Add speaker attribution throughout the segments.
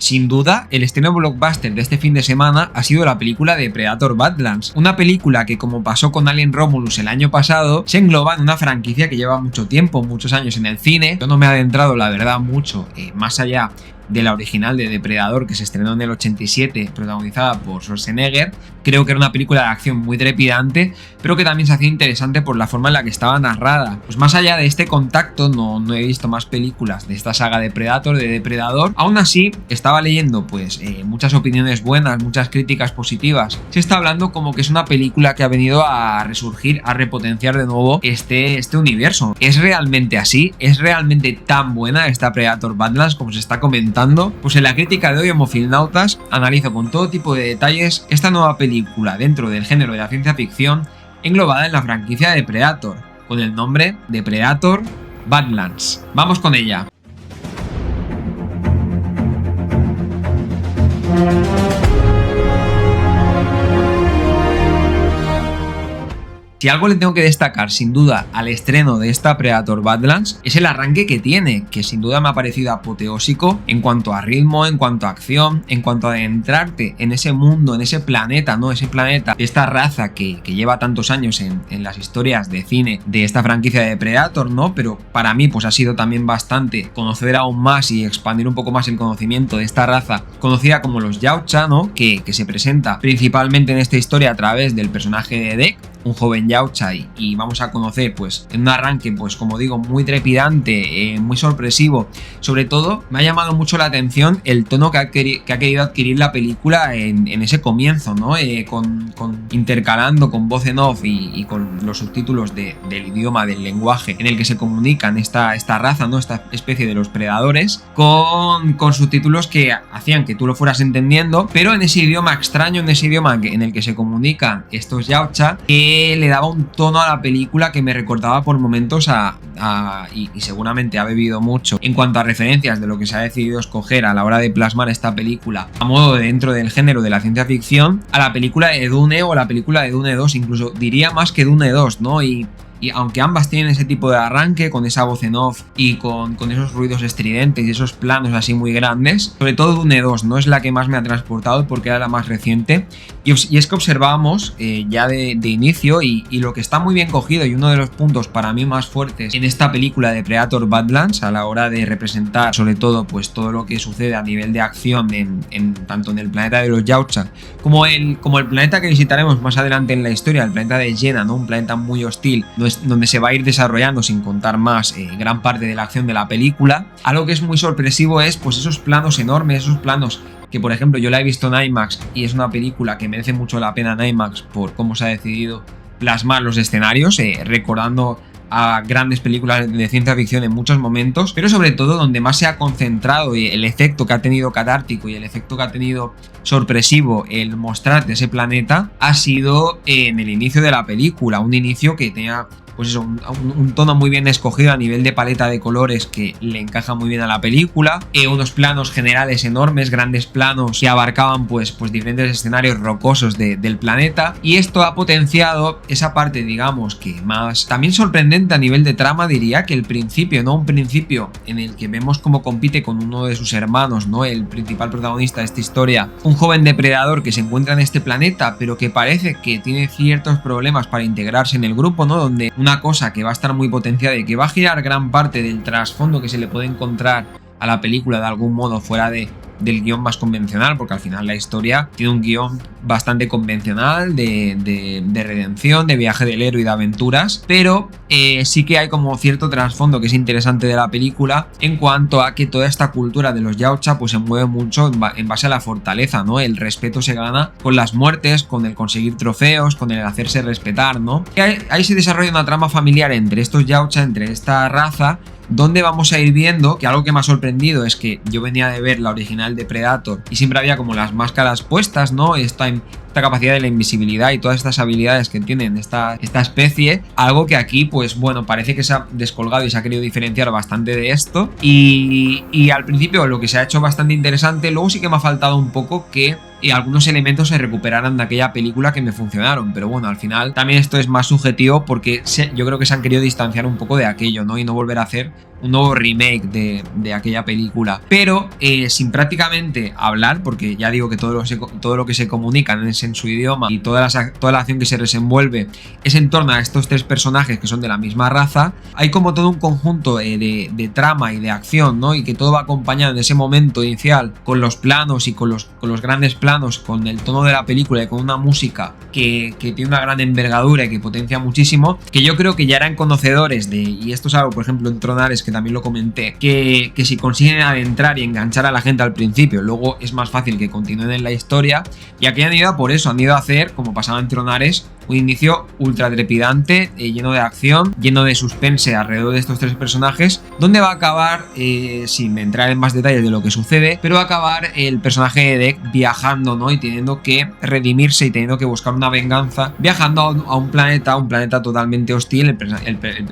Speaker 1: Sin duda, el estreno blockbuster de este fin de semana ha sido la película de Predator Badlands, una película que, como pasó con Alien Romulus el año pasado, se engloba en una franquicia que lleva mucho tiempo, muchos años en el cine. Yo no me he adentrado, la verdad, mucho más allá de la original de Depredador, que se estrenó en el 87, protagonizada por Schwarzenegger. Creo que era una película de acción muy trepidante, pero que también se hacía interesante por la forma en la que estaba narrada. Pues más allá de este contacto, no he visto más películas de esta saga de Predator, de Depredador. Aún así, estaba leyendo muchas opiniones buenas, muchas críticas positivas. Se está hablando como que es una película que ha venido a resurgir, a repotenciar de nuevo este universo. ¿Es realmente así? ¿Es realmente tan buena esta Predator Badlands como se está comentando? Pues en la crítica de hoy, Homofilnautas, analizo con todo tipo de detalles esta nueva película dentro del género de la ciencia ficción englobada en la franquicia de Predator, con el nombre de Predator Badlands. ¡Vamos con ella! Si algo le tengo que destacar sin duda al estreno de esta Predator Badlands es el arranque que tiene, que sin duda me ha parecido apoteósico en cuanto a ritmo, en cuanto a acción, en cuanto a adentrarte en ese mundo, en ese planeta, ¿no? Ese planeta, esta raza que lleva tantos años en las historias de cine de esta franquicia de Predator, ¿no? Pero para mí pues ha sido también bastante conocer aún más y expandir un poco más el conocimiento de esta raza conocida como los Yautja, ¿no? Que se presenta principalmente en esta historia a través del personaje de Dek, un joven Yautja, y vamos a conocer pues en un arranque pues como digo muy trepidante, muy sorpresivo. Sobre todo me ha llamado mucho la atención el tono que ha querido adquirir la película en ese comienzo, ¿no? Intercalando con voz en off y con los subtítulos del idioma, del lenguaje en el que se comunican esta raza, ¿no? Esta especie de los predadores, con subtítulos que hacían que tú lo fueras entendiendo, pero en ese idioma extraño, en ese idioma en el que se comunican estos Yautja, que le daba un tono a la película que me recordaba por momentos y seguramente ha bebido mucho en cuanto a referencias de lo que se ha decidido escoger a la hora de plasmar esta película a modo de dentro del género de la ciencia ficción, a la película de Dune o la película de Dune 2, incluso diría más que Dune 2, ¿no? Y aunque ambas tienen ese tipo de arranque, con esa voz en off y con esos ruidos estridentes y esos planos así muy grandes, sobre todo Dune 2 no es la que más me ha transportado porque era la más reciente, y es que observábamos ya de inicio y lo que está muy bien cogido, y uno de los puntos para mí más fuertes en esta película de Predator Badlands a la hora de representar sobre todo pues todo lo que sucede a nivel de acción tanto en el planeta de los Yautja como el planeta que visitaremos más adelante en la historia, el planeta de Jenna, ¿no? Un planeta muy hostil, donde se va a ir desarrollando, sin contar más, gran parte de la acción de la película. Algo que es muy sorpresivo es pues esos planos enormes, esos planos que por ejemplo yo la he visto en IMAX y es una película que merece mucho la pena en IMAX por cómo se ha decidido plasmar los escenarios, recordando a grandes películas de ciencia ficción en muchos momentos, pero sobre todo donde más se ha concentrado y el efecto que ha tenido catártico y el efecto que ha tenido sorpresivo el mostrarte ese planeta ha sido en el inicio de la película, un inicio que tenía pues eso, un tono muy bien escogido a nivel de paleta de colores que le encaja muy bien a la película, unos planos generales enormes, grandes planos que abarcaban pues diferentes escenarios rocosos del planeta, y esto ha potenciado esa parte, digamos, que más también sorprendente a nivel de trama, diría, que el principio, ¿no? Un principio en el que vemos cómo compite con uno de sus hermanos, ¿no? El principal protagonista de esta historia, un joven depredador que se encuentra en este planeta, pero que parece que tiene ciertos problemas para integrarse en el grupo, ¿no? Donde una cosa que va a estar muy potenciada y que va a girar gran parte del trasfondo que se le puede encontrar a la película de algún modo fuera del guión más convencional, porque al final la historia tiene un guión bastante convencional de redención, de viaje del héroe y de aventuras, pero sí que hay como cierto trasfondo que es interesante de la película en cuanto a que toda esta cultura de los Yautja pues se mueve mucho en base a la fortaleza, ¿no? El respeto se gana con las muertes, con el conseguir trofeos, con el hacerse respetar, ¿no? Y ahí se desarrolla una trama familiar entre estos Yautja, entre esta raza, donde vamos a ir viendo que algo que me ha sorprendido es que yo venía de ver la original de Predator y siempre había como las máscaras puestas, ¿no? Esta esta capacidad de la invisibilidad y todas estas habilidades que tienen esta especie, algo que aquí pues bueno, parece que se ha descolgado y se ha querido diferenciar bastante de esto, y al principio lo que se ha hecho bastante interesante. Luego sí que me ha faltado un poco que algunos elementos se recuperaran de aquella película que me funcionaron, pero bueno, al final también esto es más subjetivo porque yo creo que se han querido distanciar un poco de aquello, ¿no? Y no volver a hacer un nuevo remake de aquella película, pero sin prácticamente hablar, porque ya digo que todo lo que se comunican es en su idioma y toda la acción que se desenvuelve es en torno a estos tres personajes que son de la misma raza. Hay como todo un conjunto de trama y de acción, ¿no? Y que todo va acompañado en ese momento inicial con los planos y con los grandes planos, con el tono de la película y con una música que tiene una gran envergadura y que potencia muchísimo, que yo creo que ya eran conocedores y esto es algo, por ejemplo, en Tronares, que también lo comenté, que si consiguen adentrar y enganchar a la gente al principio, luego es más fácil que continúen en la historia, y aquí han ido a por eso, han ido a hacer, como pasaba en Tronares, un inicio ultra trepidante, lleno de acción, lleno de suspense alrededor de estos tres personajes, donde va a acabar, sin entrar en más detalles de lo que sucede, pero va a acabar el personaje de Deke viajando, ¿no? Y teniendo que redimirse y teniendo que buscar una venganza, viajando a un planeta totalmente hostil,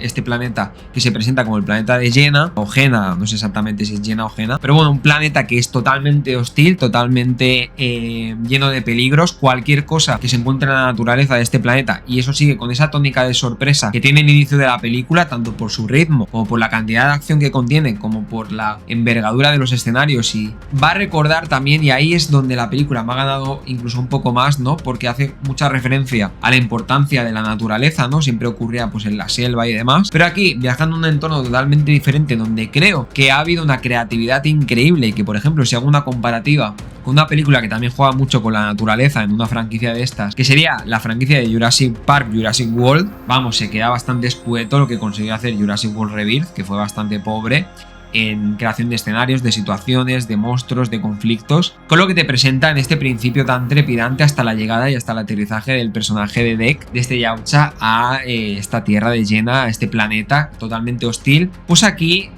Speaker 1: este planeta que se presenta como el planeta de Jenna, o Jenna, no sé exactamente si es Jenna o Jenna, pero bueno, un planeta que es totalmente hostil, totalmente lleno de peligros. Cualquier cosa que se encuentre en la naturaleza de este planeta, y eso sigue con esa tónica de sorpresa que tiene el inicio de la película, tanto por su ritmo como por la cantidad de acción que contiene, como por la envergadura de los escenarios, y va a recordar también, y ahí es donde la película me ha ganado incluso un poco más, ¿no? Porque hace mucha referencia a la importancia de la naturaleza, ¿no? Siempre ocurría pues en la selva y demás, pero aquí viajando en un entorno totalmente diferente, donde creo que ha habido una creatividad increíble, y que, por ejemplo, si hago una comparativa con una película que también juega mucho con la naturaleza en una franquicia de estas, que sería la franquicia de Jurassic Park, Jurassic World, vamos, se queda bastante escueto lo que consiguió hacer Jurassic World Rebirth, que fue bastante pobre en creación de escenarios, de situaciones, de monstruos, de conflictos, con lo que te presenta en este principio tan trepidante hasta la llegada y hasta el aterrizaje del personaje de Deke, de este Yautja, a esta tierra de Jenna, a este planeta totalmente hostil. Pues aquí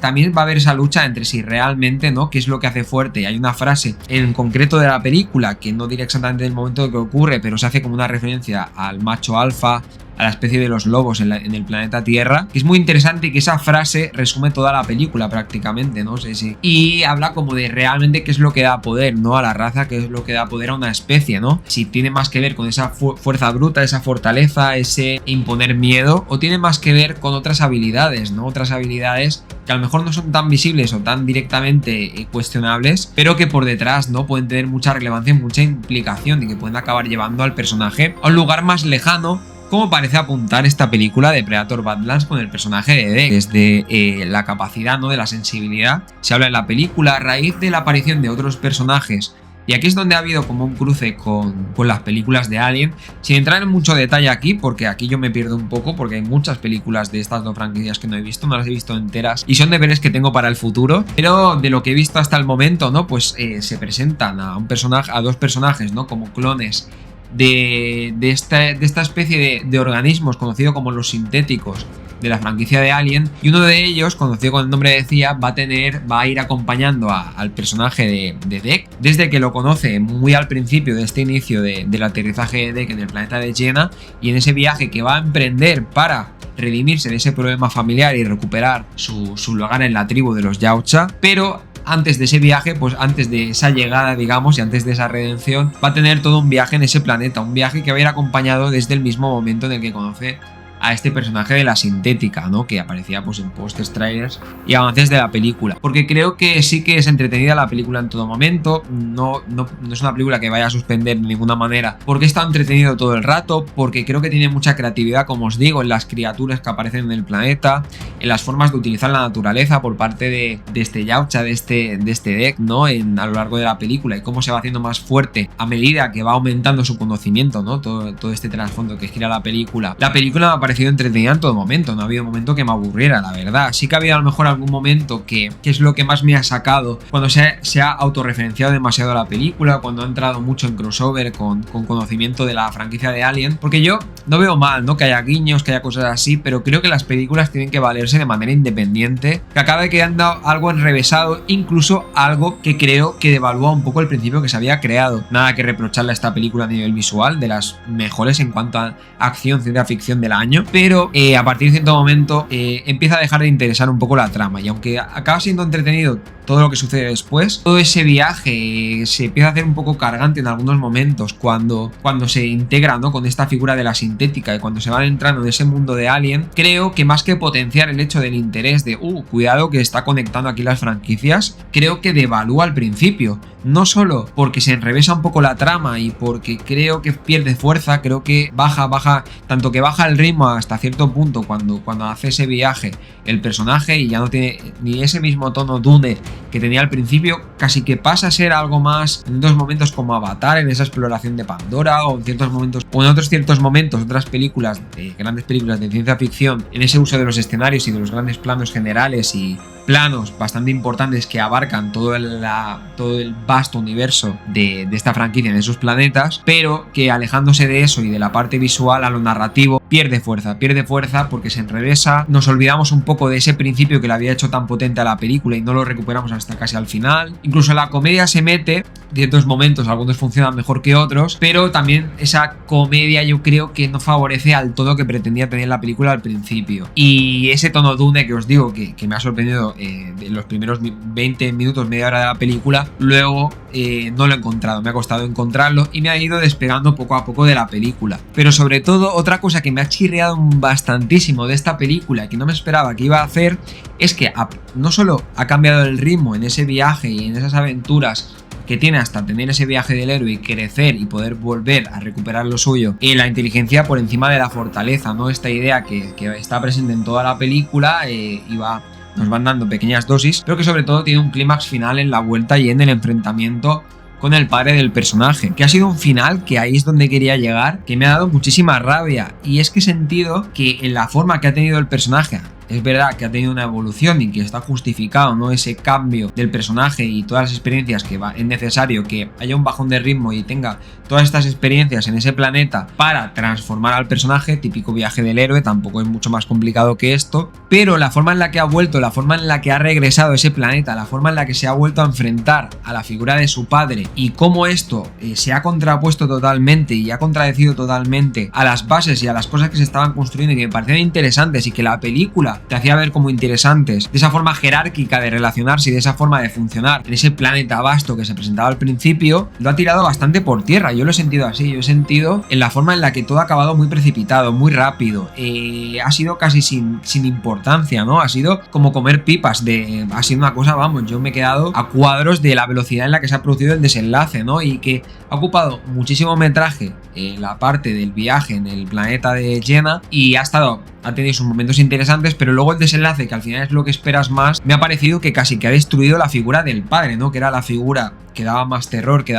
Speaker 1: también va a haber esa lucha entre si realmente, ¿no?, qué es lo que hace fuerte. Hay una frase en concreto de la película, que no diré exactamente el momento que ocurre, pero se hace como una referencia al macho alfa, a la especie de los lobos en el planeta Tierra, que es muy interesante, y que esa frase resume toda la película prácticamente, ¿no? Sí. Y habla como de realmente qué es lo que da poder, ¿no?, a la raza, qué es lo que da poder a una especie, ¿no? Si tiene más que ver con esa fuerza bruta, esa fortaleza, ese imponer miedo, o tiene más que ver con otras habilidades, ¿no? Otras habilidades que a lo mejor no son tan visibles o tan directamente cuestionables, pero que por detrás, ¿no?, pueden tener mucha relevancia y mucha implicación, y que pueden acabar llevando al personaje a un lugar más lejano, como parece apuntar esta película de Predator Badlands con el personaje de Deke. Desde la capacidad, ¿no?, de la sensibilidad, se habla en la película a raíz de la aparición de otros personajes, y aquí es donde ha habido como un cruce con las películas de Alien, sin entrar en mucho detalle aquí, porque aquí yo me pierdo un poco, porque hay muchas películas de estas dos franquicias que no he visto, no las he visto enteras, y son deberes que tengo para el futuro, pero de lo que he visto hasta el momento, ¿no?, pues se presentan a dos personajes, ¿no?, como clones de esta especie de organismos conocido como los sintéticos de la franquicia de Alien, y uno de ellos, conocido con el nombre de Zia, va a ir acompañando al personaje de Deke desde que lo conoce muy al principio de este inicio del aterrizaje de Deke en el planeta de Jenna, y en ese viaje que va a emprender para redimirse de ese problema familiar y recuperar su lugar en la tribu de los Yautja. Pero antes de ese viaje, pues antes de esa llegada, digamos, y antes de esa redención, va a tener todo un viaje en ese planeta, un viaje que va a ir acompañado desde el mismo momento en el que conoce a este personaje de la sintética, ¿no?, que aparecía pues en posters, trailers y avances de la película, porque creo que sí que es entretenida la película en todo momento. No es una película que vaya a suspender de ninguna manera, porque está entretenido todo el rato, porque creo que tiene mucha creatividad, como os digo, en las criaturas que aparecen en el planeta, en las formas de utilizar la naturaleza por parte de este Yautja, de este Deke, ¿no?, a lo largo de la película, y cómo se va haciendo más fuerte a medida que va aumentando su conocimiento, ¿no?, todo este trasfondo que gira la película. La película me ha parecido entretenida en todo momento, no ha habido momento que me aburriera, la verdad. Sí que ha habido a lo mejor algún momento que es lo que más me ha sacado, cuando se ha autorreferenciado demasiado a la película, cuando ha entrado mucho en crossover con conocimiento de la franquicia de Alien, porque yo no veo mal, ¿no? Que haya guiños, que haya cosas así, pero creo que las películas tienen que valerse de manera independiente, que acabe quedando algo enrevesado, incluso algo que creo que devalúa un poco el principio que se había creado. Nada que reprocharle a esta película a nivel visual, de las mejores en cuanto a acción, ciencia ficción del año, pero a partir de cierto momento empieza a dejar de interesar un poco la trama, y aunque acaba siendo entretenido todo lo que sucede después, todo ese viaje se empieza a hacer un poco cargante en algunos momentos cuando se integra, ¿no? Con esta figura de la sintética y cuando se van entrando en ese mundo de Alien. Creo que más que potenciar el hecho del interés de cuidado que está conectando aquí las franquicias, creo que devalúa al principio, no solo porque se enrevesa un poco la trama y porque creo que pierde fuerza, creo que baja tanto que baja el ritmo hasta cierto punto cuando hace ese viaje el personaje, y ya no tiene ni ese mismo tono Dune que tenía al principio, casi que pasa a ser algo más en otros momentos como Avatar, en esa exploración de Pandora, o en ciertos momentos, o en otros ciertos momentos, otras películas, grandes películas de ciencia ficción, en ese uso de los escenarios y de los grandes planos generales y planos bastante importantes que abarcan todo el vasto universo de esta franquicia en esos planetas, pero que alejándose de eso y de la parte visual a lo narrativo pierde fuerza porque se enrevesa, nos olvidamos un poco de ese principio que le había hecho tan potente a la película y no lo recuperamos hasta casi al final. Incluso la comedia se mete, ciertos momentos, algunos funcionan mejor que otros, pero también esa comedia yo creo que no favorece al tono que pretendía tener la película al principio. Y ese tono Dune que os digo que me ha sorprendido de los primeros 20 minutos, media hora de la película, luego no lo he encontrado, me ha costado encontrarlo y me ha ido despegando poco a poco de la película. Pero sobre todo, otra cosa que me ha chirriado bastantísimo de esta película, que no me esperaba que iba a hacer, es que no solo ha cambiado el ritmo en ese viaje y en esas aventuras que tiene hasta tener ese viaje del héroe y crecer y poder volver a recuperar lo suyo, y la inteligencia por encima de la fortaleza, ¿no? Esta idea que está presente en toda la película nos van dando pequeñas dosis, pero que sobre todo tiene un clímax final en la vuelta y en el enfrentamiento con el padre del personaje, que ha sido un final que ahí es donde quería llegar, que me ha dado muchísima rabia, y es que he sentido que en la forma que ha tenido el personaje, es verdad que ha tenido una evolución y que está justificado, ¿no? Ese cambio del personaje y todas las experiencias que es necesario que haya un bajón de ritmo y tenga todas estas experiencias en ese planeta para transformar al personaje, típico viaje del héroe, tampoco es mucho más complicado que esto, pero la forma en la que ha vuelto, la forma en la que ha regresado a ese planeta, la forma en la que se ha vuelto a enfrentar a la figura de su padre y cómo esto se ha contrapuesto totalmente y ha contradecido totalmente a las bases y a las cosas que se estaban construyendo y que me parecían interesantes y que la película te hacía ver como interesantes, de esa forma jerárquica de relacionarse y de esa forma de funcionar en ese planeta vasto que se presentaba al principio, lo ha tirado bastante por tierra. Yo lo he sentido así, yo he sentido en la forma en la que todo ha acabado muy precipitado, muy rápido, ha sido casi sin importancia, ¿no? Ha sido como comer pipas, ha sido una cosa, vamos, yo me he quedado a cuadros de la velocidad en la que se ha producido el desenlace, ¿no? Y que ha ocupado muchísimo metraje la parte del viaje en el planeta de Jenna y ha tenido sus momentos interesantes, pero luego el desenlace, que al final es lo que esperas más, me ha parecido que casi que ha destruido la figura del padre, ¿no? Que era la figura que daba más terror, que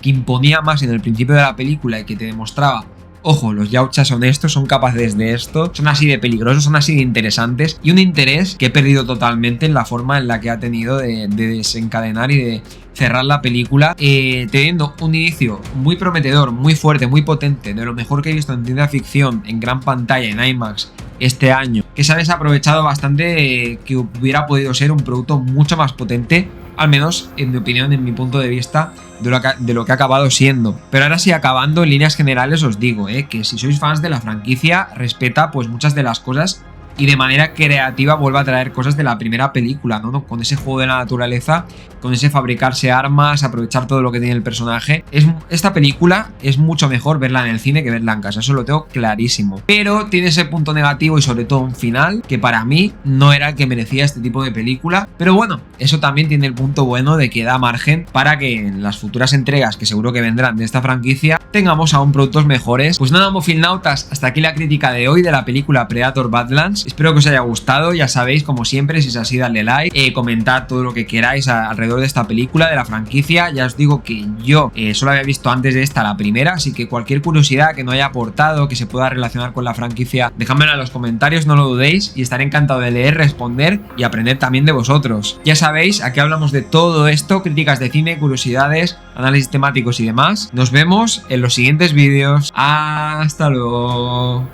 Speaker 1: imponía más en el principio de la película y que te demostraba, ojo, los Yautjas son estos, son capaces de esto, son así de peligrosos, son así de interesantes, y un interés que he perdido totalmente en la forma en la que ha tenido de desencadenar y de cerrar la película, teniendo un inicio muy prometedor, muy fuerte, muy potente, de lo mejor que he visto en ciencia ficción en gran pantalla, en IMAX, este año, que se ha desaprovechado bastante, que hubiera podido ser un producto mucho más potente, al menos en mi opinión, en mi punto de vista, de lo que ha acabado siendo. Pero ahora sí, acabando, en líneas generales os digo que si sois fans de la franquicia, respeta pues muchas de las cosas y de manera creativa vuelve a traer cosas de la primera película, ¿no? Con ese juego de la naturaleza, con ese fabricarse armas, aprovechar todo lo que tiene el personaje. Esta película es mucho mejor verla en el cine que verla en casa, eso lo tengo clarísimo. Pero tiene ese punto negativo y sobre todo un final que para mí no era el que merecía este tipo de película. Pero bueno, eso también tiene el punto bueno de que da margen para que en las futuras entregas, que seguro que vendrán de esta franquicia, tengamos aún productos mejores. Pues nada, Mofilnautas, hasta aquí la crítica de hoy de la película Predator Badlands. chicos, espero que os haya gustado. Ya sabéis, como siempre, si es así, dadle like, comentad todo lo que queráis alrededor de esta película, de la franquicia. Ya os digo que yo solo había visto antes de esta la primera, así que cualquier curiosidad que no haya aportado, que se pueda relacionar con la franquicia, dejádmela en los comentarios, no lo dudéis, y estaré encantado de leer, responder y aprender también de vosotros. Ya sabéis, aquí hablamos de todo esto, críticas de cine, curiosidades, análisis temáticos y demás. Nos vemos en los siguientes vídeos. Hasta luego.